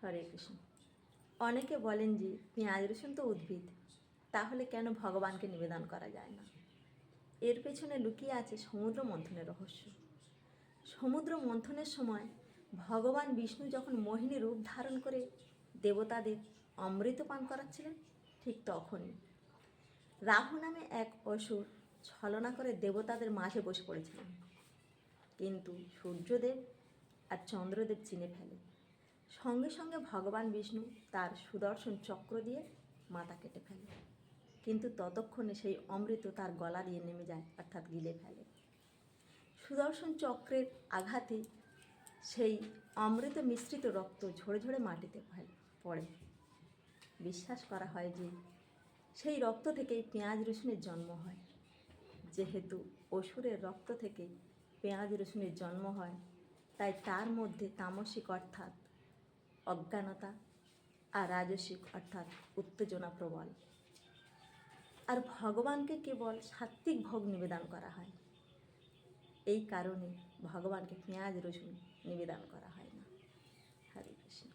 হরে কৃষ্ণ। অনেকে বলেন যে পেঁয়াজ রসুন তো উদ্ভিদ, তাহলে কেন ভগবানকে নিবেদন করা যায় না? এর পেছনে লুকিয়ে আছে সমুদ্র মন্থনের রহস্য। সমুদ্র মন্থনের সময় ভগবান বিষ্ণু যখন মোহিনী রূপ ধারণ করে দেবতাদের অমৃত পান করাচ্ছিলেন, ঠিক তখনই রাহু নামে এক অসুর ছলনা করে দেবতাদের মাঝে বসে পড়েছিলেন। কিন্তু সূর্যদেব আর চন্দ্রদেব চিনে ফেলে। সঙ্গে সঙ্গে ভগবান বিষ্ণু তার সুদর্শন চক্র দিয়ে মাথা কেটে ফেলে, কিন্তু ততক্ষণে সেই অমৃত তার গলা দিয়ে নেমে যায়, অর্থাৎ গিলে ফেলে। সুদর্শন চক্রের আঘাতে সেই অমৃত মিশ্রিত রক্ত ঝরে ঝরে মাটিতে পড়ে। বিশ্বাস করা হয় যে সেই রক্ত থেকেই পেঁয়াজ রসুনের জন্ম হয়। যেহেতু অসুরের রক্ত থেকে পেঁয়াজ রসুনের জন্ম হয়, তাই তার মধ্যে তামসিক অর্থাৎ অজ্ঞানতা আর রাজসিক অর্থাৎ উত্তেজনা প্রবল। আর ভগবানকে কেবল সাত্ত্বিক ভোগ নিবেদন করা হয়। এই কারণে ভগবানকে পেঁয়াজ রসুন নিবেদন করা হয় না। হরে কৃষ্ণ।